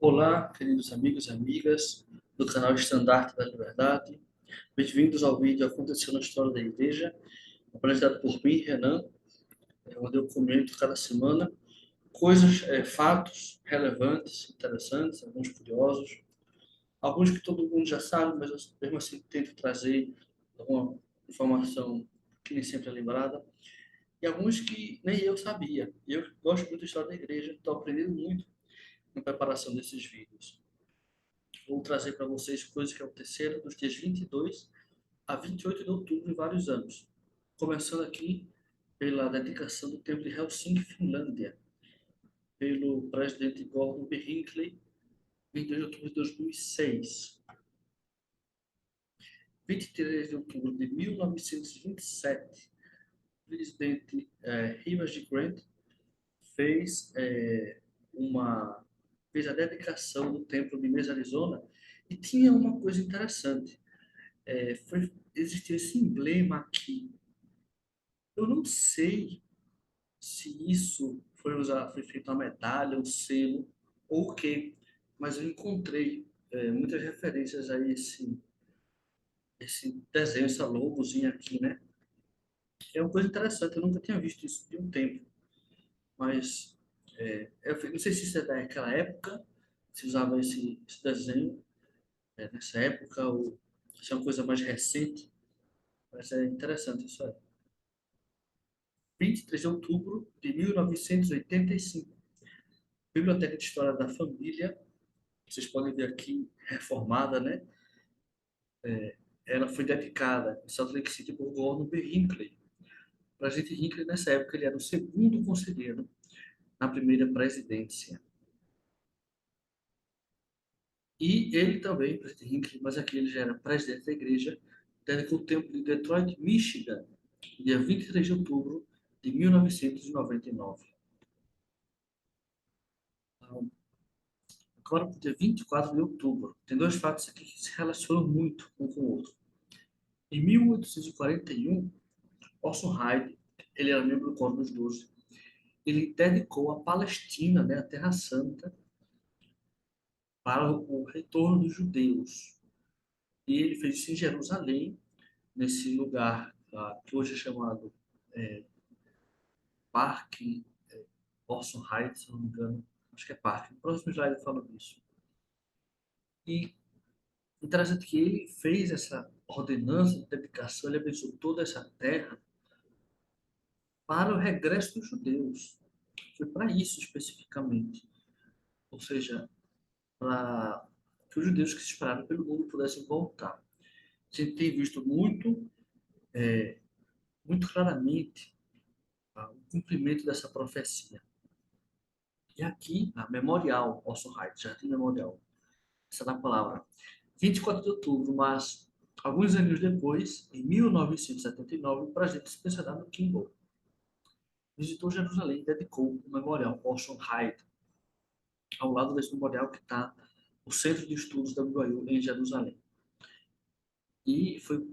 Olá, queridos amigos e amigas do canal Estandarte da Liberdade. Bem-vindos ao vídeo Aconteceu na História da Igreja, apresentado por mim, Renan, onde eu comento cada semana coisas, fatos relevantes, interessantes, alguns curiosos, alguns que todo mundo já sabe, mas eu mesmo assim tento trazer alguma informação que nem sempre é lembrada, e alguns que nem eu sabia. E eu gosto muito da história da igreja, estou aprendendo muito na preparação desses vídeos. Vou trazer para vocês coisas que aconteceram dos dias 22 a 28 de outubro em vários anos. Começando aqui pela dedicação do templo de Helsinki, Finlândia, pelo presidente Gordon B. Hinckley, 22 de outubro de 2006. 23 de outubro de 1927, o presidente Rivers G. Grant fez, uma, fez a dedicação do templo de Mesa, Arizona, e tinha uma coisa interessante. Existia esse emblema aqui. Eu não sei se isso foi feito uma medalha, um selo ou o quê, mas eu encontrei muitas referências a esse desenho, essa logozinha aqui, né? É uma coisa interessante, eu nunca tinha visto isso de um tempo, mas eu não sei se isso é daquela época, se usava esse desenho nessa época, ou se é uma coisa mais recente, mas é interessante isso aí. 23 de outubro de 1985. Biblioteca de História da Família, vocês podem ver aqui, reformada, né? Ela foi dedicada em Salt Lake City por Gordon B. Hinckley. O presidente Hinckley, nessa época, ele era o segundo conselheiro na primeira presidência. E ele também, o presidente Hinckley, mas aqui ele já era presidente da igreja, dedicou o templo de Detroit, Michigan, dia 23 de outubro de 1999. Agora, para o dia 24 de outubro, tem dois fatos aqui que se relacionam muito um com o outro. Em 1841, Orson Hyde, ele era membro do Coro dos Doze, ele dedicou a Palestina, né, a Terra Santa, para o retorno dos judeus. E ele fez isso em Jerusalém, nesse lugar que hoje é chamado Parque Orson Hyde, se não me engano. Acho que é Parque. No próximo slide eu falo disso. E interessante que ele fez essa ordenança de dedicação, ele abençoou toda essa terra para o regresso dos judeus. Foi para isso especificamente. Ou seja, para que os judeus que se esperavam pelo mundo pudessem voltar. A gente tem visto muito claramente o cumprimento dessa profecia. E aqui, a Memorial, Orson Hyde, Jardim Memorial, essa é a palavra. 24 de outubro, mas alguns anos depois, em 1979, o presidente Spencer W. Kimball visitou Jerusalém e dedicou o Memorial Orson Hyde, ao lado desse memorial que está o Centro de Estudos da BYU em Jerusalém. E foi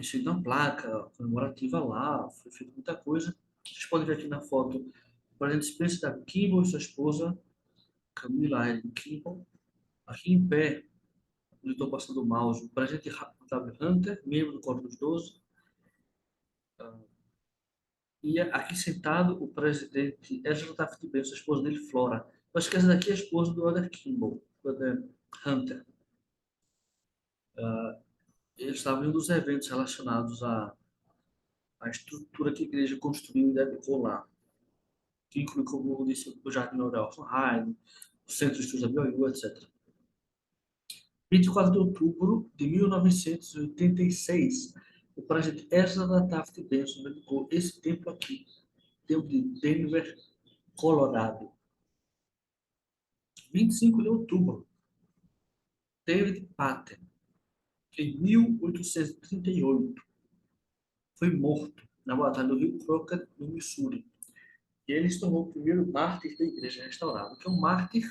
feita uma placa comemorativa lá, foi feita muita coisa. Vocês podem ver aqui na foto o presidente Spencer W. Kimball e sua esposa, Camila L. Kimball. Aqui em pé, onde estou passando o mouse, o presidente W. Hunter, membro do Coro dos Doze. E aqui sentado, o presidente Ezra Taft Benson, a esposa dele, Flora. Eu acho que essa daqui é a esposa do Elder Kimball, do Elder Hunter. Eles estavam em um dos eventos relacionados à estrutura que a igreja construiu e dedicou lá, que inclui, como eu disse, o Jardim Orelson Hyde, o Centro de Estudos da BYU, etc. 24 de outubro de 1986, o presidente Ezra Taft Benson dedicou esse templo aqui, templo de Denver, Colorado. 25 de outubro, David Patten, em 1838, foi morto na Batalha do Rio Crockett, no Missouri. E ele se tornou o primeiro mártir da Igreja Restaurada, que é um mártir,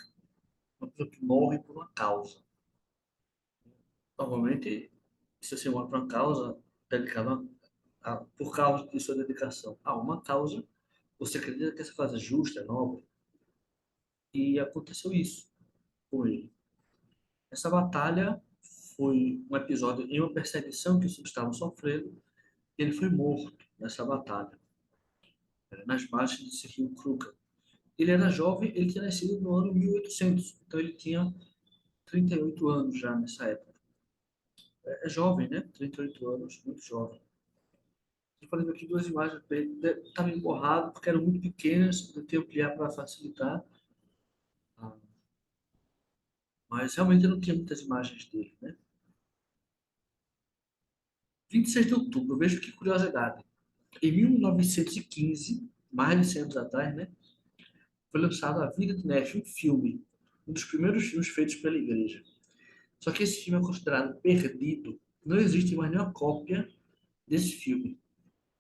uma pessoa que morre por uma causa. Normalmente, se você morre por uma causa dedicada por causa de sua dedicação a uma causa, você acredita que essa causa é justa, é nobre, e aconteceu isso. com ele. Essa batalha foi um episódio em uma perseguição que os estavam sofrendo, e ele foi morto nessa batalha, nas margens desse rio Kruka. Ele era jovem, ele tinha nascido no ano 1800, então ele tinha 38 anos já nessa época. É jovem, né? 38 anos, muito jovem. Estou fazendo aqui duas imagens dele. Estava emborrado porque eram muito pequenas, eu tenho que ampliar para facilitar. Ah, mas realmente eu não tinha muitas imagens dele, né? 26 de outubro, veja que curiosidade. Em 1915, mais de 100 anos atrás, né? Foi lançado A Vida de Nefe, um filme. Um dos primeiros filmes feitos pela igreja. Só que esse filme é considerado perdido. Não existe mais nenhuma cópia desse filme.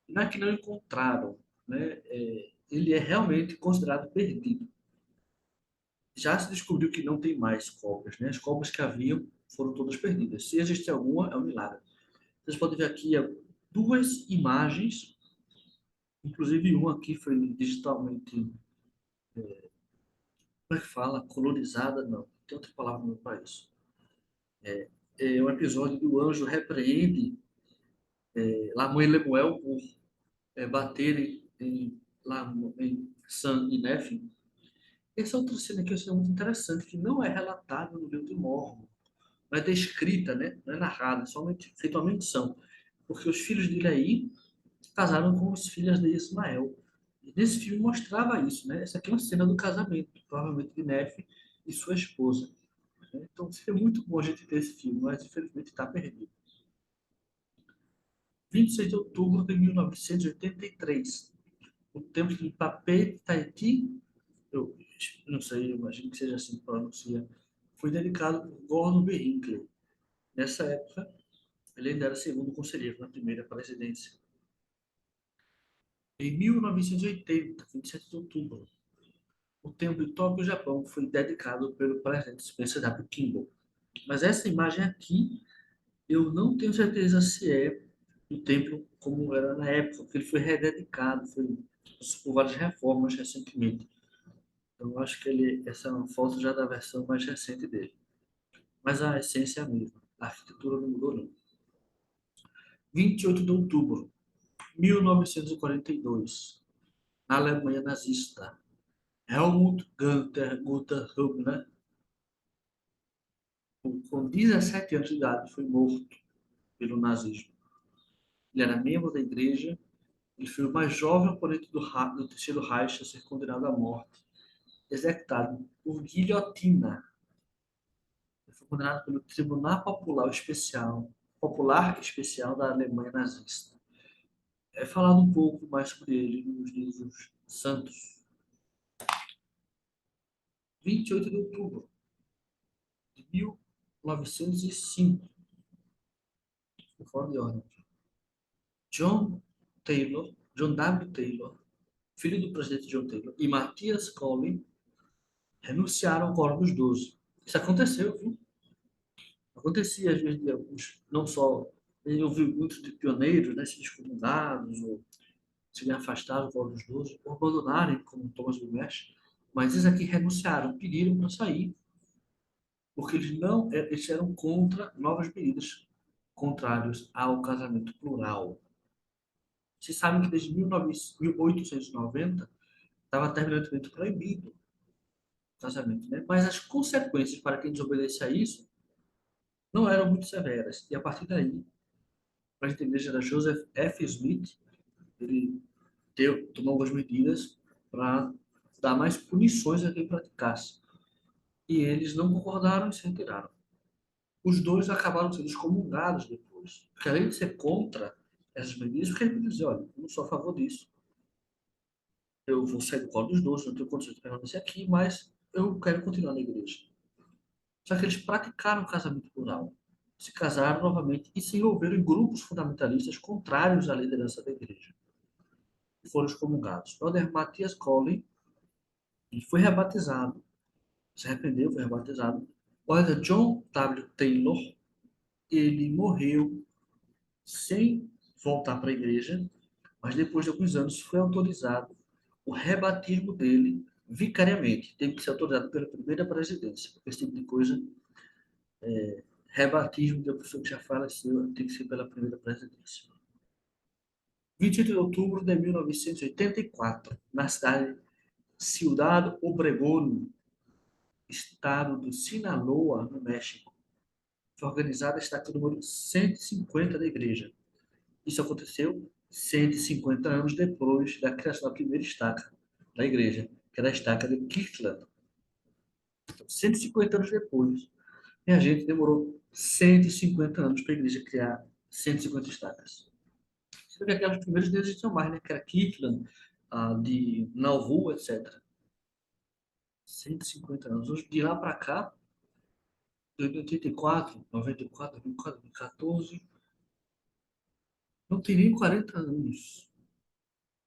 Não é que não encontraram, né? Ele é realmente considerado perdido. Já se descobriu que não tem mais cópias, né? As cópias que haviam foram todas perdidas. Se existe alguma, é um milagre. Vocês podem ver aqui duas imagens, inclusive uma aqui foi digitalmente, como é que fala? Colorizada, não. Tem outra palavra para isso. É um episódio do anjo repreende Lamuel e Lemuel por baterem em Sam e Nefe. Essa outra cena aqui é muito interessante, que não é relatada no livro de Mórmon. Não é descrita, né? Não é narrada, é somente feita uma menção. Porque os filhos de Leí casaram com as filhas de Ismael. E nesse filme mostrava isso, né? Essa aqui é uma cena do casamento, provavelmente de Nefe e sua esposa. Né? Então seria muito bom a gente ter esse filme, mas infelizmente está perdido. 26 de outubro de 1983. O templo de Papet Taiti, eu não sei, eu imagino que seja assim que pronuncia, foi dedicado por Gordon B. Hinckley. Nessa época, ele ainda era segundo conselheiro na primeira presidência. Em 1980, 27 de outubro, o templo de Tóquio, Japão, foi dedicado pelo presidente Spencer W. Kimball. Mas essa imagem aqui, eu não tenho certeza se é o templo como era na época, porque ele foi rededicado, foi por várias reformas recentemente. Então, eu acho que essa é uma foto já da versão mais recente dele. Mas a essência é a mesma. A arquitetura não mudou, não. 28 de outubro de 1942, na Alemanha nazista. Helmut Gunther Hübner, com 17 anos de idade, foi morto pelo nazismo. Ele era membro da igreja, ele foi o mais jovem oponente do Terceiro Reich a ser condenado à morte, executado por guilhotina. Ele foi condenado pelo Tribunal Popular Especial da Alemanha nazista. É falado um pouco mais sobre ele nos livros santos. 28 de outubro de 1905, por fora de ordem. John W. Taylor, filho do presidente John Taylor, e Matthias Collin renunciaram ao Coro dos Doze. Isso aconteceu, viu? Acontecia às vezes de alguns, não só, eu vi muitos de pioneiros, né, se excomungados ou se afastaram do Coro dos Doze, ou abandonarem, como Thomas Guimarães, mas esses aqui renunciaram, pediram para sair, porque eles eram contra novas medidas contrários ao casamento plural. Vocês sabem que desde 1890 estava terminantemente proibido o casamento, né? Mas as consequências para quem desobedece a isso não eram muito severas. E a partir daí, o presidente da igreja era Joseph F. Smith, ele tomou algumas medidas para dar mais punições a quem praticasse. E eles não concordaram e se retiraram. Os dois acabaram sendo excomungados depois. Porque além de ser contra essas medidas, porque ele dizer, olha, eu não sou a favor disso. Eu vou sair do colo dos dois, não tenho condições de permanecer aqui, mas eu quero continuar na igreja. Só que eles praticaram o casamento plural, se casaram novamente e se envolveram em grupos fundamentalistas contrários à liderança da igreja. E foram excomungados. Brother Matthias Collin, ele foi rebatizado, se arrependeu, foi rebatizado. O Brother John W. Taylor, ele morreu sem voltar para a igreja, mas depois de alguns anos foi autorizado o rebatismo dele vicariamente, tem que ser autorizado pela primeira presidência, porque esse tipo de coisa, rebatismo de uma pessoa que já faleceu, tem que ser pela primeira presidência. 28 de outubro de 1984, na cidade de Ciudad Obregón, estado do Sinaloa, no México, foi organizada a estaca número 150 da igreja. Isso aconteceu 150 anos depois da criação da primeira estaca da igreja, que era a estaca de Kirtland. Então, 150 anos depois. E a gente demorou 150 anos para a igreja criar 150 estacas. Só que aquelas primeiras deles tinham mais, né? Que era Kirtland, de Nauvoo, etc. 150 anos. Hoje, de lá para cá, de 84, 94, 2004, 2014, não tem nem 40 anos.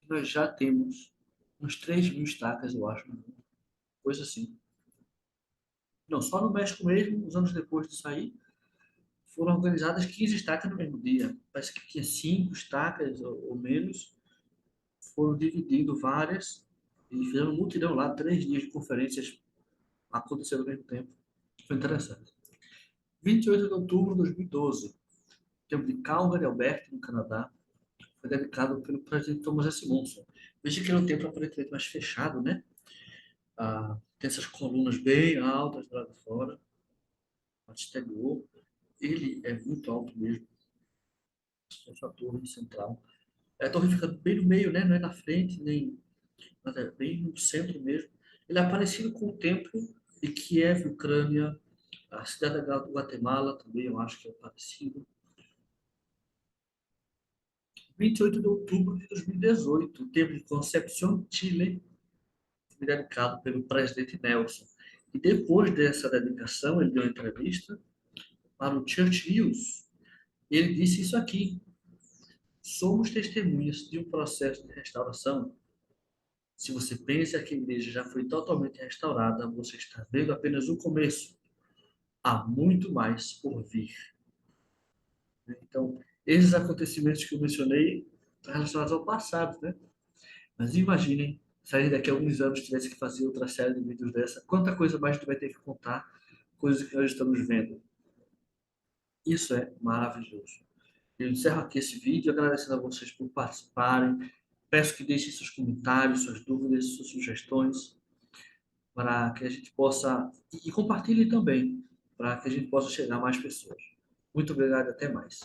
Nós já temos uns 3.000 estacas, eu acho. Coisa assim. Não, só no México mesmo, uns anos depois disso aí, foram organizadas 15 estacas no mesmo dia. Parece que tinha 5 estacas ou menos. Foram dividindo várias e fizeram um mutirão lá, 3 dias de conferências aconteceram ao mesmo tempo. Foi interessante. 28 de outubro de 2012, tempo de Calgary, Alberta, no Canadá, foi dedicado pelo presidente Thomas S. Monson. Veja que era um templo aparentemente mais fechado, né? Tem essas colunas bem altas lá de fora, no exterior. Ele é muito alto mesmo, essa torre central. A torre fica bem no meio, né? Não é na frente, nem, mas é bem no centro mesmo. Ele é parecido com o templo de Kiev, Ucrânia, a cidade da Guatemala também, eu acho que é parecido. 28 de outubro de 2018, o templo de Concepción, Chile, foi dedicado pelo presidente Nelson. E depois dessa dedicação, ele deu uma entrevista para o Church News. Ele disse isso aqui: somos testemunhas de um processo de restauração. Se você pensa que a igreja já foi totalmente restaurada, você está vendo apenas o começo. Há muito mais por vir. Então, esses acontecimentos que eu mencionei estão relacionados ao passado, né? Mas imaginem, se a gente daqui a alguns anos tivesse que fazer outra série de vídeos dessa, quanta coisa mais a gente vai ter que contar, coisas que nós estamos vendo. Isso é maravilhoso. Eu encerro aqui esse vídeo agradecendo a vocês por participarem. Peço que deixem seus comentários, suas dúvidas, suas sugestões, para que a gente possa. E compartilhem também, para que a gente possa chegar a mais pessoas. Muito obrigado e até mais.